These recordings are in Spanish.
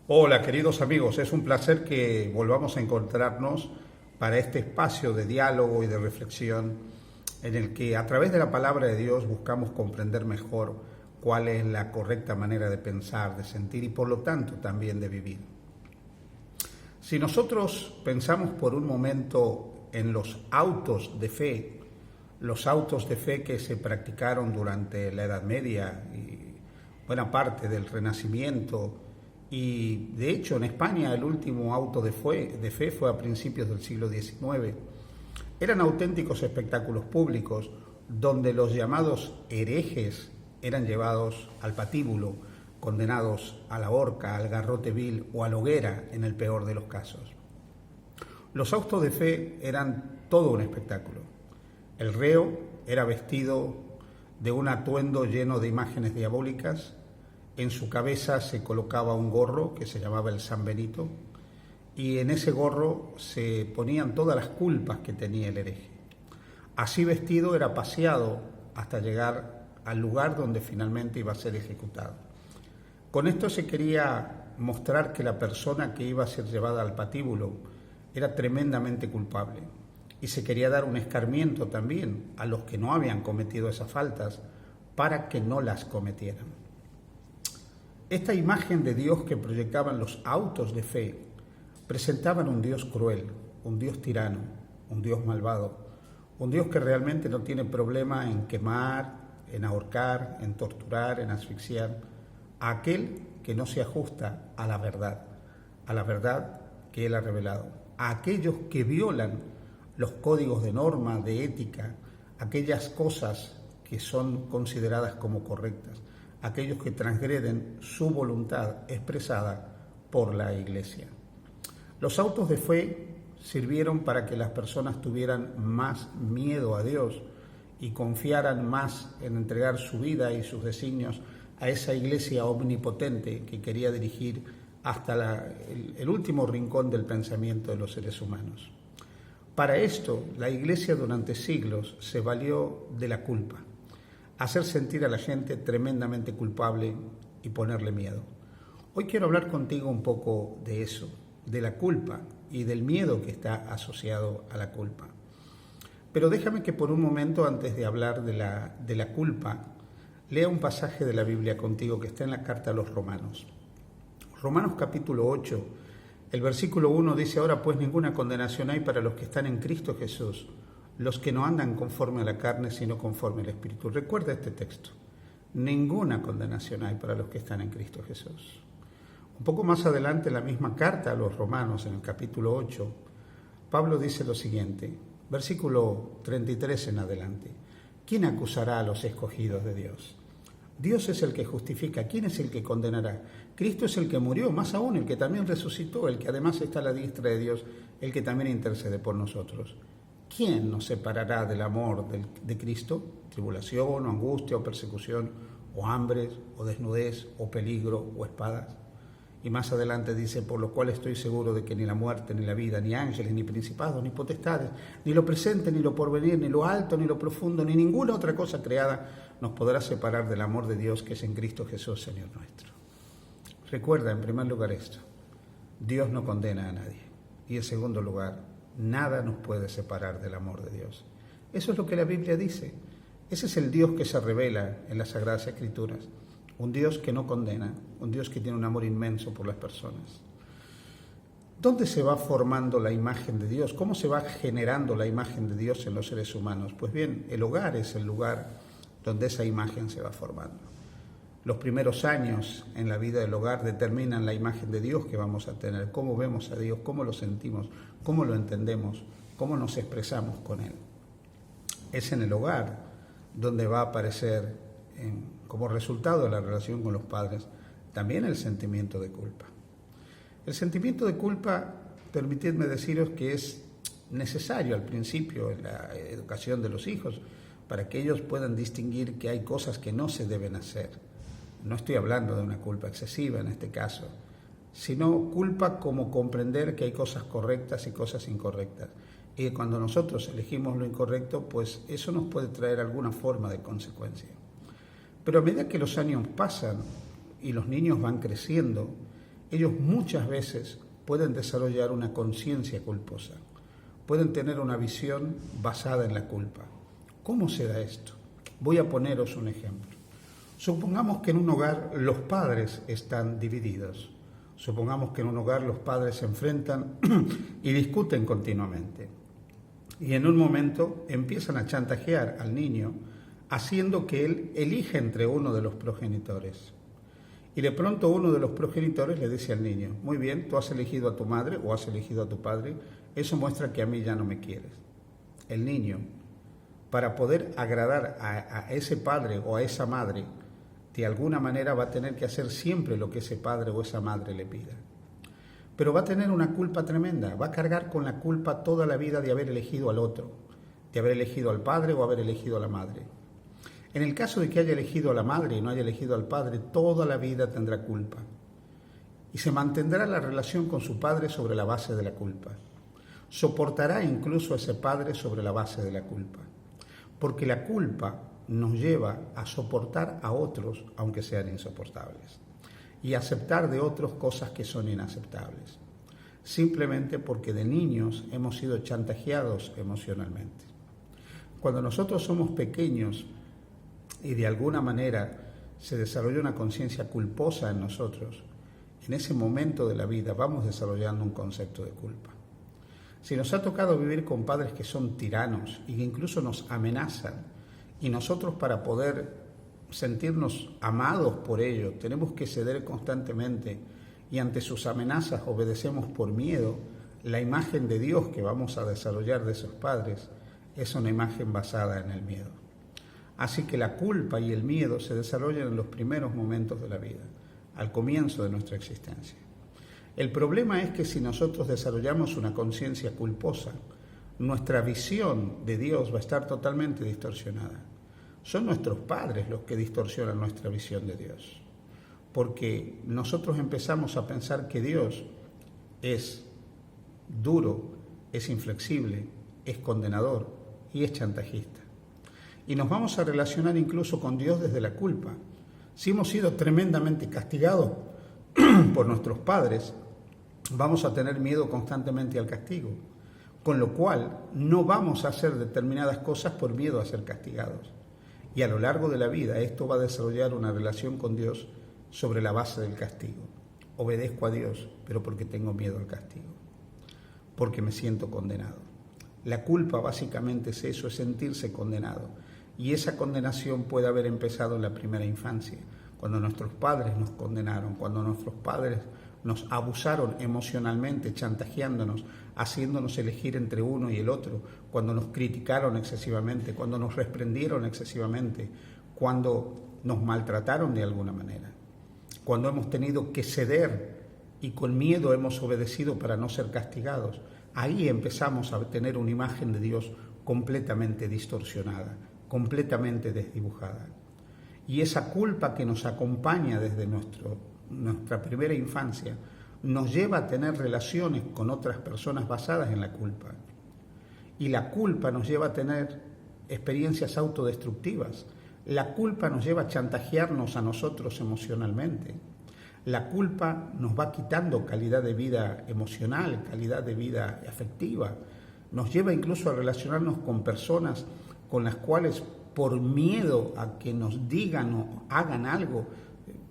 Hola queridos amigos, es un placer que volvamos a encontrarnos para este espacio de diálogo y de reflexión en el que a través de la palabra de Dios buscamos comprender mejor cuál es la correcta manera de pensar, de sentir y por lo tanto también de vivir. Si nosotros pensamos por un momento en los autos de fe que se practicaron durante la Edad Media y buena parte del Renacimiento, y de hecho en España el último auto de fe fue a principios del siglo XIX. Eran auténticos espectáculos públicos donde los llamados herejes eran llevados al patíbulo, condenados a la horca, al garrote vil o a la hoguera en el peor de los casos. Los autos de fe eran todo un espectáculo. El reo era vestido de un atuendo lleno de imágenes diabólicas. En su cabeza se colocaba un gorro que se llamaba el San Benito y en ese gorro se ponían todas las culpas que tenía el hereje. Así vestido era paseado hasta llegar al lugar donde finalmente iba a ser ejecutado. Con esto se quería mostrar que la persona que iba a ser llevada al patíbulo era tremendamente culpable y se quería dar un escarmiento también a los que no habían cometido esas faltas para que no las cometieran. Esta imagen de Dios que proyectaban los autos de fe presentaban un Dios cruel, un Dios tirano, un Dios malvado, un Dios que realmente no tiene problema en quemar, en ahorcar, en torturar, en asfixiar a aquel que no se ajusta a la verdad que Él ha revelado, a aquellos que violan los códigos de norma, de ética, aquellas cosas que son consideradas como correctas, aquellos que transgreden su voluntad expresada por la Iglesia. Los autos de fe sirvieron para que las personas tuvieran más miedo a Dios y confiaran más en entregar su vida y sus designios a esa Iglesia omnipotente que quería dirigir hasta el último rincón del pensamiento de los seres humanos. Para esto, la Iglesia durante siglos se valió de la culpa, hacer sentir a la gente tremendamente culpable y ponerle miedo. Hoy quiero hablar contigo un poco de eso, de la culpa y del miedo que está asociado a la culpa. Pero déjame que por un momento, antes de hablar de la culpa, lea un pasaje de la Biblia contigo que está en la carta a los Romanos. Romanos capítulo 8, el versículo 1 dice: ahora pues ninguna condenación hay para los que están en Cristo Jesús, los que no andan conforme a la carne, sino conforme al Espíritu. Recuerda este texto. Ninguna condenación hay para los que están en Cristo Jesús. Un poco más adelante, en la misma carta a los Romanos, en el capítulo 8, Pablo dice lo siguiente, versículo 33 en adelante. ¿Quién acusará a los escogidos de Dios? Dios es el que justifica. ¿Quién es el que condenará? Cristo es el que murió, más aún el que también resucitó, el que además está a la diestra de Dios, el que también intercede por nosotros. ¿Quién nos separará del amor de Cristo? ¿Tribulación, o angustia, o persecución, o hambre, o desnudez, o peligro, o espadas? Y más adelante dice: por lo cual estoy seguro de que ni la muerte, ni la vida, ni ángeles, ni principados, ni potestades, ni lo presente, ni lo porvenir, ni lo alto, ni lo profundo, ni ninguna otra cosa creada nos podrá separar del amor de Dios que es en Cristo Jesús, Señor nuestro. Recuerda en primer lugar esto: Dios no condena a nadie. Y en segundo lugar, nada nos puede separar del amor de Dios. Eso es lo que la Biblia dice. Ese es el Dios que se revela en las Sagradas Escrituras. Un Dios que no condena, un Dios que tiene un amor inmenso por las personas. ¿Dónde se va formando la imagen de Dios? ¿Cómo se va generando la imagen de Dios en los seres humanos? Pues bien, el hogar es el lugar donde esa imagen se va formando. Los primeros años en la vida del hogar determinan la imagen de Dios que vamos a tener, cómo vemos a Dios, cómo lo sentimos, cómo lo entendemos, cómo nos expresamos con Él. Es en el hogar donde va a aparecer, como resultado de la relación con los padres, también el sentimiento de culpa. El sentimiento de culpa, permitidme deciros que es necesario al principio en la educación de los hijos para que ellos puedan distinguir que hay cosas que no se deben hacer. No estoy hablando de una culpa excesiva en este caso, sino culpa como comprender que hay cosas correctas y cosas incorrectas. Y que cuando nosotros elegimos lo incorrecto, pues eso nos puede traer alguna forma de consecuencia. Pero a medida que los años pasan y los niños van creciendo, ellos muchas veces pueden desarrollar una conciencia culposa, pueden tener una visión basada en la culpa. ¿Cómo se da esto? Voy a poneros un ejemplo. Supongamos que en un hogar los padres están divididos. Supongamos que en un hogar los padres se enfrentan y discuten continuamente. Y en un momento empiezan a chantajear al niño, haciendo que él elija entre uno de los progenitores. Y de pronto uno de los progenitores le dice al niño: muy bien, tú has elegido a tu madre o has elegido a tu padre, eso muestra que a mí ya no me quieres. El niño, para poder agradar a ese padre o a esa madre, de alguna manera va a tener que hacer siempre lo que ese padre o esa madre le pida. Pero va a tener una culpa tremenda, va a cargar con la culpa toda la vida de haber elegido al otro, de haber elegido al padre o haber elegido a la madre. En el caso de que haya elegido a la madre y no haya elegido al padre, toda la vida tendrá culpa. Y se mantendrá la relación con su padre sobre la base de la culpa. Soportará incluso a ese padre sobre la base de la culpa. Porque la culpa nos lleva a soportar a otros, aunque sean insoportables, y aceptar de otros cosas que son inaceptables, simplemente porque de niños hemos sido chantajeados emocionalmente. Cuando nosotros somos pequeños y de alguna manera se desarrolla una conciencia culposa en nosotros, en ese momento de la vida vamos desarrollando un concepto de culpa. Si nos ha tocado vivir con padres que son tiranos y que incluso nos amenazan, y nosotros para poder sentirnos amados por ello tenemos que ceder constantemente y ante sus amenazas obedecemos por miedo, la imagen de Dios que vamos a desarrollar de esos padres es una imagen basada en el miedo. Así que la culpa y el miedo se desarrollan en los primeros momentos de la vida, al comienzo de nuestra existencia. El problema es que si nosotros desarrollamos una conciencia culposa, nuestra visión de Dios va a estar totalmente distorsionada. Son nuestros padres los que distorsionan nuestra visión de Dios, porque nosotros empezamos a pensar que Dios es duro, es inflexible, es condenador y es chantajista. Y nos vamos a relacionar incluso con Dios desde la culpa. Si hemos sido tremendamente castigados por nuestros padres, vamos a tener miedo constantemente al castigo, con lo cual no vamos a hacer determinadas cosas por miedo a ser castigados. Y a lo largo de la vida esto va a desarrollar una relación con Dios sobre la base del castigo. Obedezco a Dios, pero porque tengo miedo al castigo, porque me siento condenado. La culpa básicamente es eso, es sentirse condenado. Y esa condenación puede haber empezado en la primera infancia, cuando nuestros padres nos condenaron, cuando nuestros padres nos abusaron emocionalmente, chantajeándonos, haciéndonos elegir entre uno y el otro, cuando nos criticaron excesivamente, cuando nos reprendieron excesivamente, cuando nos maltrataron de alguna manera, cuando hemos tenido que ceder y con miedo hemos obedecido para no ser castigados. Ahí empezamos a tener una imagen de Dios completamente distorsionada, completamente desdibujada. Y esa culpa que nos acompaña desde nuestra primera infancia nos lleva a tener relaciones con otras personas basadas en la culpa. Y la culpa nos lleva a tener experiencias autodestructivas. La culpa nos lleva a chantajearnos a nosotros emocionalmente. La culpa nos va quitando calidad de vida emocional, calidad de vida afectiva. Nos lleva incluso a relacionarnos con personas con las cuales por miedo a que nos digan o hagan algo,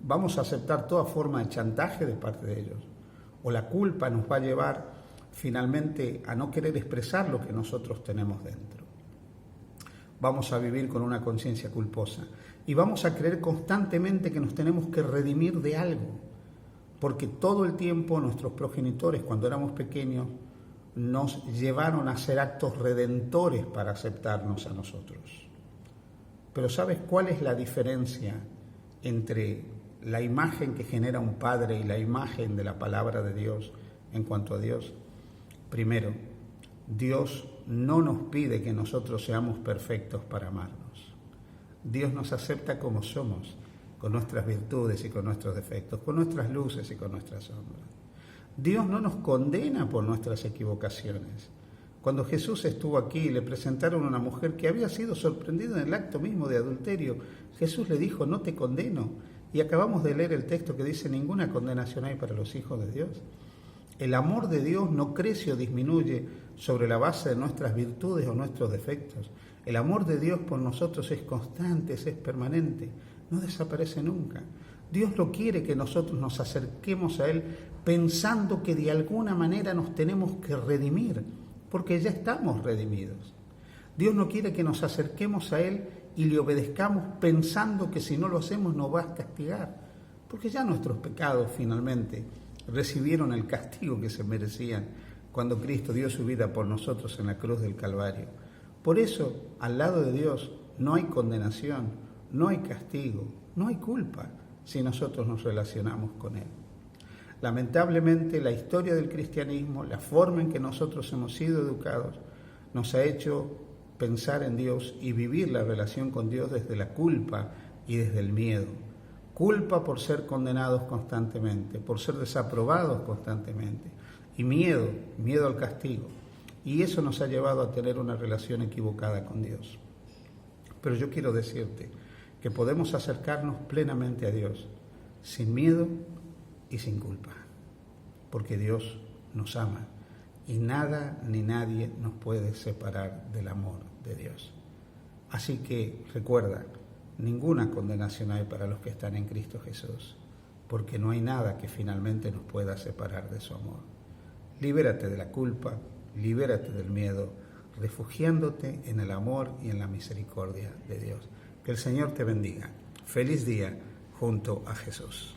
vamos a aceptar toda forma de chantaje de parte de ellos. O la culpa nos va a llevar finalmente a no querer expresar lo que nosotros tenemos dentro. Vamos a vivir con una conciencia culposa y vamos a creer constantemente que nos tenemos que redimir de algo, porque todo el tiempo nuestros progenitores, cuando éramos pequeños, nos llevaron a hacer actos redentores para aceptarnos a nosotros. Pero ¿sabes cuál es la diferencia entre la imagen que genera un padre y la imagen de la palabra de Dios en cuanto a Dios? Primero, Dios no nos pide que nosotros seamos perfectos para amarnos. Dios nos acepta como somos, con nuestras virtudes y con nuestros defectos, con nuestras luces y con nuestras sombras. Dios no nos condena por nuestras equivocaciones. Cuando Jesús estuvo aquí, le presentaron a una mujer que había sido sorprendida en el acto mismo de adulterio. Jesús le dijo: no te condeno. Y acabamos de leer el texto que dice: ninguna condenación hay para los hijos de Dios. El amor de Dios no crece o disminuye sobre la base de nuestras virtudes o nuestros defectos. El amor de Dios por nosotros es constante, es permanente, no desaparece nunca. Dios no quiere que nosotros nos acerquemos a Él pensando que de alguna manera nos tenemos que redimir, porque ya estamos redimidos. Dios no quiere que nos acerquemos a Él y le obedezcamos pensando que si no lo hacemos nos va a castigar, porque ya nuestros pecados finalmente recibieron el castigo que se merecían cuando Cristo dio su vida por nosotros en la cruz del Calvario. Por eso, al lado de Dios no hay condenación, no hay castigo, no hay culpa si nosotros nos relacionamos con Él. Lamentablemente, la historia del cristianismo, la forma en que nosotros hemos sido educados, nos ha hecho pensar en Dios y vivir la relación con Dios desde la culpa y desde el miedo. Culpa por ser condenados constantemente, por ser desaprobados constantemente, y miedo al castigo. Y eso nos ha llevado a tener una relación equivocada con Dios. Pero yo quiero decirte que podemos acercarnos plenamente a Dios, sin miedo y sin culpa, porque Dios nos ama y nada ni nadie nos puede separar del amor de Dios. Así que recuerda, ninguna condenación hay para los que están en Cristo Jesús, porque no hay nada que finalmente nos pueda separar de su amor. Libérate de la culpa, libérate del miedo, refugiándote en el amor y en la misericordia de Dios. Que el Señor te bendiga. Feliz día junto a Jesús.